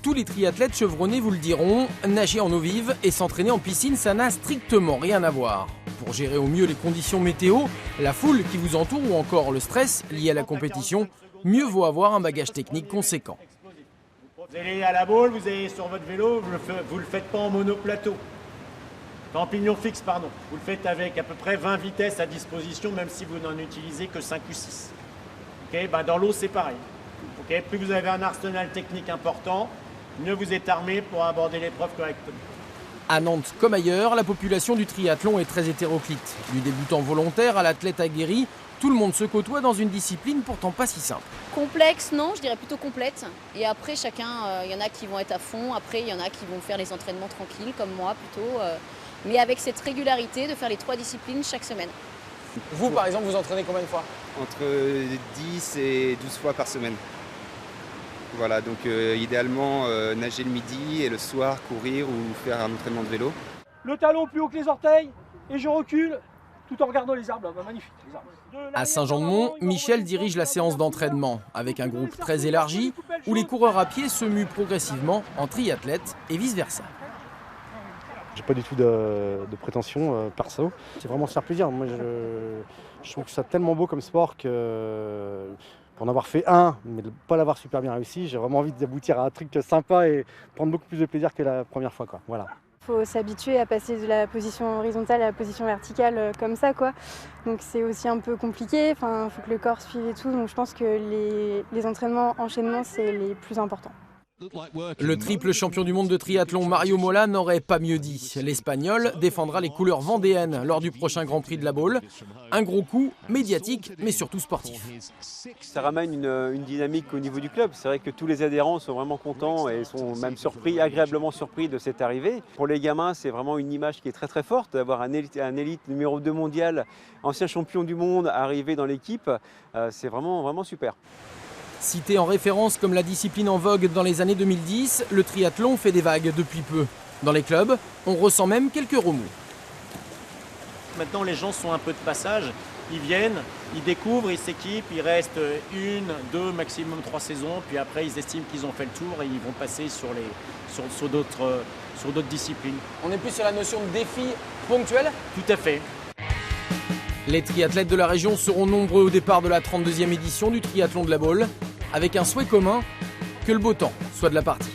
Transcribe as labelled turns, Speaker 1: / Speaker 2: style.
Speaker 1: Tous les triathlètes chevronnés vous le diront, nager en eau vive et s'entraîner en piscine, ça n'a strictement rien à voir. Pour gérer au mieux les conditions météo, la foule qui vous entoure ou encore le stress lié à la compétition, mieux vaut avoir un bagage technique conséquent.
Speaker 2: Vous allez à la boule, vous allez sur votre vélo, vous le faites pas en monoplateau. En pignon fixe, pardon. Vous le faites avec à peu près 20 vitesses à disposition, même si vous n'en utilisez que 5 ou 6. Okay, dans l'eau, c'est pareil. Okay, plus vous avez un arsenal technique important, mieux vous êtes armé pour aborder l'épreuve correctement.
Speaker 1: À Nantes comme ailleurs, la population du triathlon est très hétéroclite. Du débutant volontaire à l'athlète aguerri, tout le monde se côtoie dans une discipline pourtant pas si simple.
Speaker 3: Complexe, non, je dirais plutôt complète. Et après, chacun, il y en a qui vont être à fond, après il y en a qui vont faire les entraînements tranquilles, comme moi plutôt. Mais avec cette régularité de faire les 3 disciplines chaque semaine.
Speaker 1: Vous, par exemple, vous entraînez combien de fois?
Speaker 4: Entre 10 et 12 fois par semaine. Voilà, donc idéalement nager le midi et le soir courir ou faire un entraînement de vélo.
Speaker 5: Le talon plus haut que les orteils et je recule tout en regardant les arbres. Magnifique, les arbres.
Speaker 1: À Saint-Jean-de-Mont, Michel dirige la séance d'entraînement avec un groupe très élargi où les coureurs à pied se muent progressivement en triathlètes et vice-versa.
Speaker 6: J'ai pas du tout de prétention perso. C'est vraiment se faire plaisir. Moi, je trouve que c'est tellement beau comme sport que pour en avoir fait un, mais de ne pas l'avoir super bien réussi, j'ai vraiment envie d'aboutir à un truc sympa et prendre beaucoup plus de plaisir que la première fois, quoi. Voilà.
Speaker 7: Il faut s'habituer à passer de la position horizontale à la position verticale comme ça, quoi. Donc c'est aussi un peu compliqué. Enfin, il faut que le corps suive et tout. Donc je pense que les entraînements enchaînements, c'est les plus importants.
Speaker 1: Le triple champion du monde de triathlon Mario Mola n'aurait pas mieux dit. L'Espagnol défendra les couleurs vendéennes lors du prochain Grand Prix de la Baule. Un gros coup médiatique, mais surtout sportif.
Speaker 8: Ça ramène une dynamique au niveau du club. C'est vrai que tous les adhérents sont vraiment contents et sont même surpris, agréablement surpris de cette arrivée. Pour les gamins, c'est vraiment une image qui est très très forte. D'avoir un élite numéro 2 mondial, ancien champion du monde, arrivé dans l'équipe, c'est vraiment super.
Speaker 1: Cité en référence comme la discipline en vogue dans les années 2010, le triathlon fait des vagues depuis peu. Dans les clubs, on ressent même quelques remous.
Speaker 2: Maintenant, les gens sont un peu de passage. Ils viennent, ils découvrent, ils s'équipent, ils restent 1, 2, maximum 3 saisons. Puis après, ils estiment qu'ils ont fait le tour et ils vont passer sur d'autres disciplines.
Speaker 1: On est plus sur la notion de défi ponctuel?
Speaker 2: Tout à fait.
Speaker 1: Les triathlètes de la région seront nombreux au départ de la 32e édition du triathlon de la Baule, avec un souhait commun, que le beau temps soit de la partie.